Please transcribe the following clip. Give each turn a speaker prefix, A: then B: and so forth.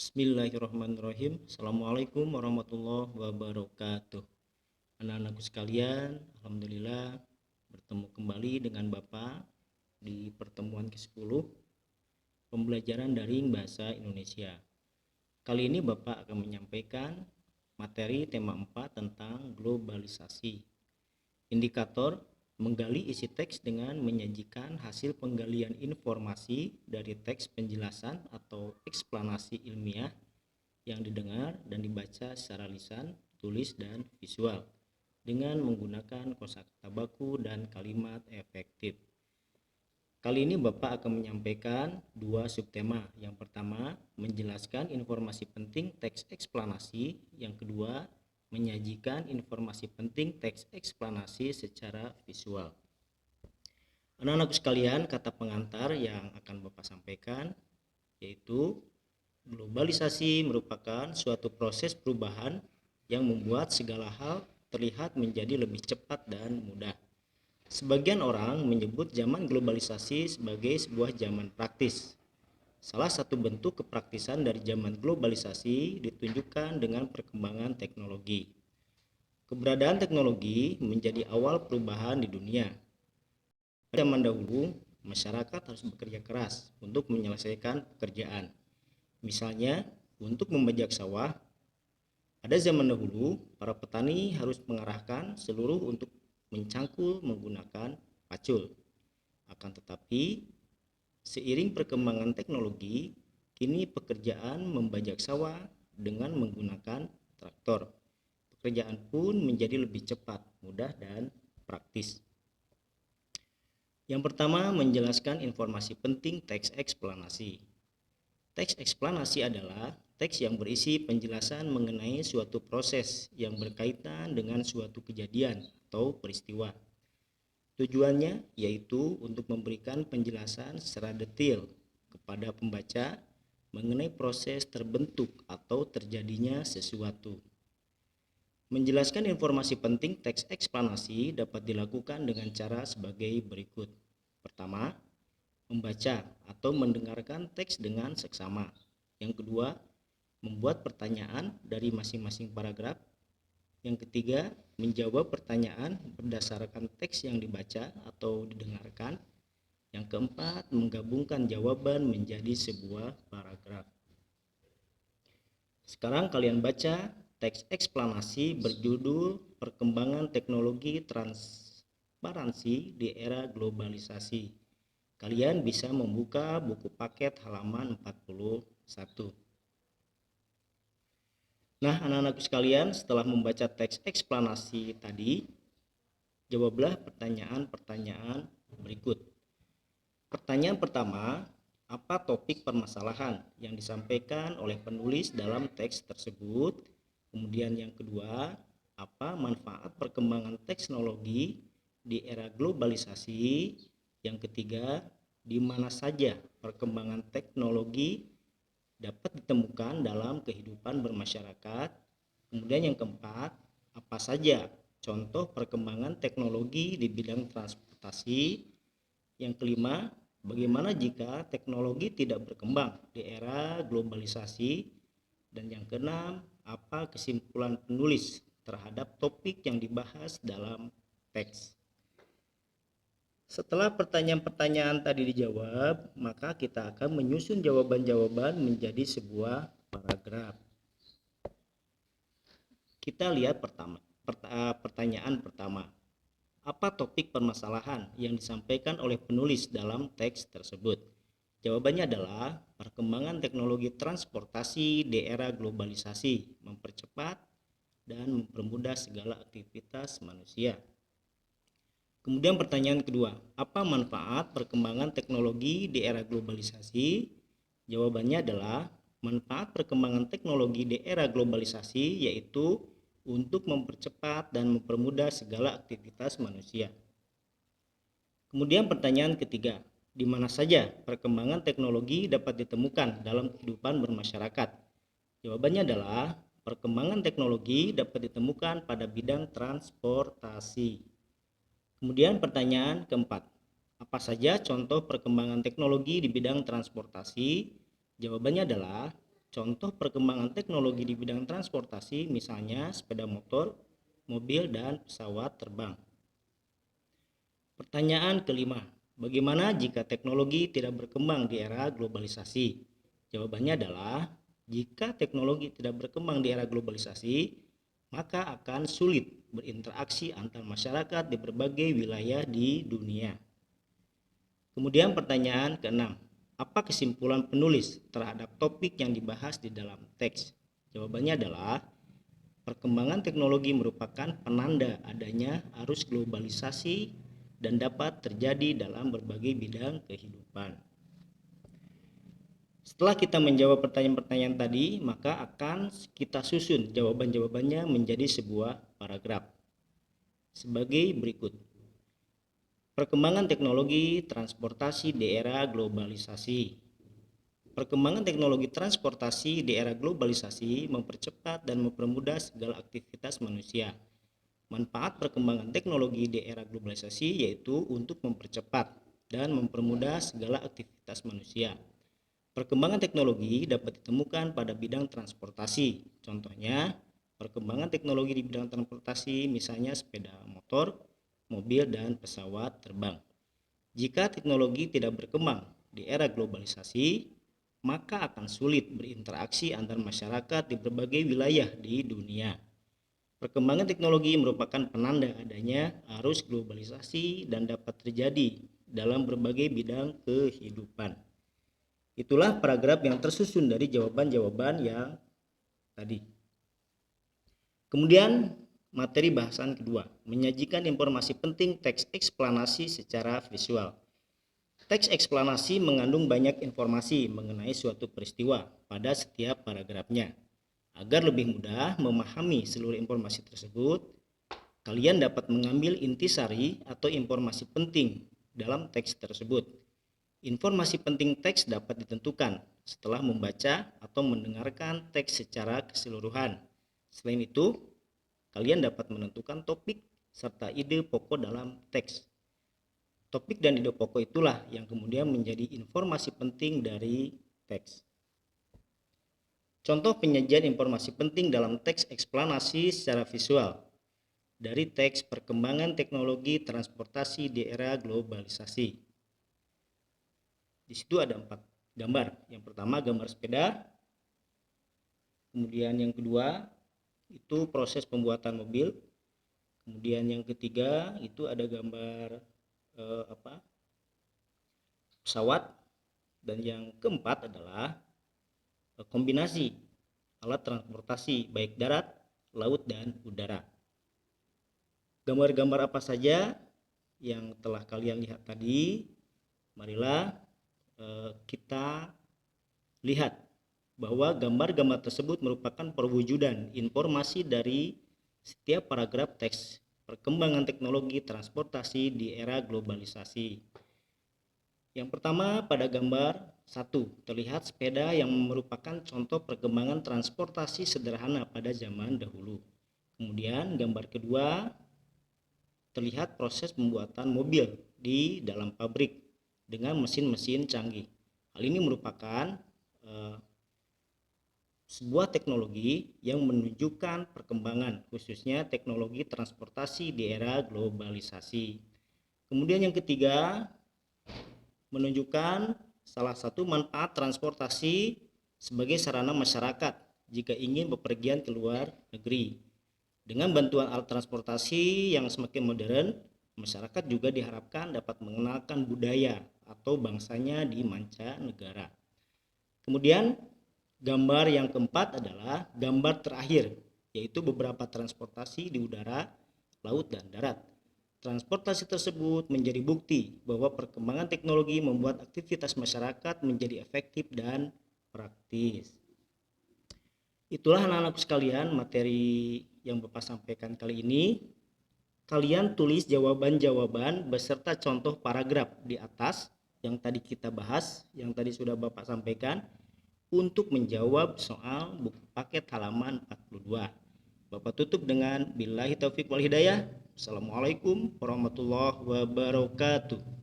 A: Bismillahirrahmanirrahim. Assalamualaikum warahmatullahi wabarakatuh. Anak-anakku sekalian, alhamdulillah bertemu kembali dengan Bapak di pertemuan ke-10 pembelajaran daring bahasa Indonesia. Kali ini Bapak akan menyampaikan materi tema 4 tentang globalisasi. Indikator menggali isi teks dengan menyajikan hasil penggalian informasi dari teks penjelasan atau eksplanasi ilmiah yang didengar dan dibaca secara lisan, tulis, dan visual dengan menggunakan kosakata baku dan kalimat efektif. Kali ini Bapak akan menyampaikan dua subtema. Yang pertama, menjelaskan informasi penting teks eksplanasi. Yang kedua, menyajikan informasi penting teks eksplanasi secara visual. Anak-anakku sekalian, kata pengantar yang akan Bapak sampaikan yaitu globalisasi merupakan suatu proses perubahan yang membuat segala hal terlihat menjadi lebih cepat dan mudah. Sebagian orang menyebut zaman globalisasi sebagai sebuah zaman praktis. Salah satu bentuk kepraktisan dari zaman globalisasi ditunjukkan dengan perkembangan teknologi. Keberadaan teknologi menjadi awal perubahan di dunia. Pada zaman dahulu, masyarakat harus bekerja keras untuk menyelesaikan pekerjaan. Misalnya, untuk membajak sawah, pada zaman dahulu, para petani harus mengarahkan seluruh untuk mencangkul menggunakan pacul. Akan tetapi, seiring perkembangan teknologi, kini pekerjaan membajak sawah dengan menggunakan traktor. Pekerjaan pun menjadi lebih cepat, mudah, dan praktis. Yang pertama, menjelaskan informasi penting teks eksplanasi. Teks eksplanasi adalah teks yang berisi penjelasan mengenai suatu proses yang berkaitan dengan suatu kejadian atau peristiwa. Tujuannya yaitu untuk memberikan penjelasan secara detail kepada pembaca mengenai proses terbentuk atau terjadinya sesuatu. Menjelaskan informasi penting teks eksplanasi dapat dilakukan dengan cara sebagai berikut. Pertama, membaca atau mendengarkan teks dengan seksama. Yang kedua, membuat pertanyaan dari masing-masing paragraf. Yang ketiga, menjawab pertanyaan berdasarkan teks yang dibaca atau didengarkan. Yang keempat, menggabungkan jawaban menjadi sebuah paragraf. Sekarang kalian baca teks eksplanasi berjudul Perkembangan Teknologi Transparansi di Era Globalisasi. Kalian bisa membuka buku paket halaman 41. Nah, anak-anakku sekalian, setelah membaca teks eksplanasi tadi, jawablah pertanyaan-pertanyaan berikut. Pertanyaan pertama, apa topik permasalahan yang disampaikan oleh penulis dalam teks tersebut? Kemudian yang kedua, apa manfaat perkembangan teknologi di era globalisasi? Yang ketiga, di mana saja perkembangan teknologi dapat ditemukan dalam kehidupan bermasyarakat. Kemudian yang keempat, apa saja contoh perkembangan teknologi di bidang transportasi. Yang kelima, bagaimana jika teknologi tidak berkembang di era globalisasi. Dan yang keenam, apa kesimpulan penulis terhadap topik yang dibahas dalam teks. Setelah pertanyaan-pertanyaan tadi dijawab, maka kita akan menyusun jawaban-jawaban menjadi sebuah paragraf. Kita lihat pertanyaan pertama. Apa topik permasalahan yang disampaikan oleh penulis dalam teks tersebut? Jawabannya adalah perkembangan teknologi transportasi di era globalisasi, mempercepat dan mempermudah segala aktivitas manusia. Kemudian pertanyaan kedua, apa manfaat perkembangan teknologi di era globalisasi? Jawabannya adalah manfaat perkembangan teknologi di era globalisasi yaitu untuk mempercepat dan mempermudah segala aktivitas manusia. Kemudian pertanyaan ketiga, di mana saja perkembangan teknologi dapat ditemukan dalam kehidupan bermasyarakat? Jawabannya adalah perkembangan teknologi dapat ditemukan pada bidang transportasi. Kemudian pertanyaan keempat, apa saja contoh perkembangan teknologi di bidang transportasi? Jawabannya adalah contoh perkembangan teknologi di bidang transportasi, misalnya sepeda motor, mobil, dan pesawat terbang. Pertanyaan kelima, bagaimana jika teknologi tidak berkembang di era globalisasi? Jawabannya adalah, jika teknologi tidak berkembang di era globalisasi, maka akan sulit berinteraksi antar masyarakat di berbagai wilayah di dunia. Kemudian pertanyaan keenam, apa kesimpulan penulis terhadap topik yang dibahas di dalam teks? Jawabannya adalah, perkembangan teknologi merupakan penanda adanya arus globalisasi dan dapat terjadi dalam berbagai bidang kehidupan. Setelah kita menjawab pertanyaan-pertanyaan tadi, maka akan kita susun jawaban-jawabannya menjadi sebuah paragraf sebagai berikut. Perkembangan teknologi transportasi di era globalisasi. Perkembangan teknologi transportasi di era globalisasi mempercepat dan mempermudah segala aktivitas manusia. Manfaat perkembangan teknologi di era globalisasi yaitu untuk mempercepat dan mempermudah segala aktivitas manusia. Perkembangan teknologi dapat ditemukan pada bidang transportasi. Contohnya, perkembangan teknologi di bidang transportasi misalnya sepeda motor, mobil, dan pesawat terbang. Jika teknologi tidak berkembang di era globalisasi, maka akan sulit berinteraksi antar masyarakat di berbagai wilayah di dunia. Perkembangan teknologi merupakan penanda adanya arus globalisasi dan dapat terjadi dalam berbagai bidang kehidupan. Itulah paragraf yang tersusun dari jawaban-jawaban yang tadi. Kemudian materi bahasan kedua, menyajikan informasi penting teks eksplanasi secara visual. Teks eksplanasi mengandung banyak informasi mengenai suatu peristiwa pada setiap paragrafnya. Agar lebih mudah memahami seluruh informasi tersebut, kalian dapat mengambil intisari atau informasi penting dalam teks tersebut. Informasi penting teks dapat ditentukan setelah membaca atau mendengarkan teks secara keseluruhan. Selain itu, kalian dapat menentukan topik serta ide pokok dalam teks. Topik dan ide pokok itulah yang kemudian menjadi informasi penting dari teks. Contoh penyajian informasi penting dalam teks eksplanasi secara visual dari teks perkembangan teknologi transportasi di era globalisasi. Di situ ada 4 gambar. Yang pertama gambar sepeda, kemudian yang kedua itu proses pembuatan mobil, kemudian yang ketiga itu ada gambar pesawat, dan yang keempat adalah kombinasi alat transportasi baik darat, laut, dan udara. Gambar-gambar apa saja yang telah kalian lihat tadi, marilah kita lihat bahwa gambar-gambar tersebut merupakan perwujudan informasi dari setiap paragraf teks perkembangan teknologi transportasi di era globalisasi. Yang pertama pada gambar 1 terlihat sepeda yang merupakan contoh perkembangan transportasi sederhana pada zaman dahulu. Kemudian gambar kedua terlihat proses pembuatan mobil di dalam pabrik dengan mesin-mesin canggih. Hal ini merupakan sebuah teknologi yang menunjukkan perkembangan khususnya teknologi transportasi di era globalisasi. Kemudian yang ketiga menunjukkan salah satu manfaat transportasi sebagai sarana masyarakat jika ingin bepergian ke luar negeri. Dengan bantuan alat transportasi yang semakin modern, masyarakat juga diharapkan dapat mengenalkan budaya atau bangsanya di mancanegara. Kemudian gambar yang keempat adalah gambar terakhir, yaitu beberapa transportasi di udara, laut, dan darat. Transportasi tersebut menjadi bukti bahwa perkembangan teknologi membuat aktivitas masyarakat menjadi efektif dan praktis. Itulah anak-anakku sekalian materi yang Bapak sampaikan kali ini. Kalian tulis jawaban-jawaban beserta contoh paragraf di atas yang tadi kita bahas, yang tadi sudah Bapak sampaikan, untuk menjawab soal buku paket halaman 42. Bapak tutup dengan billahi taufik wal hidayah. Assalamualaikum warahmatullahi wabarakatuh.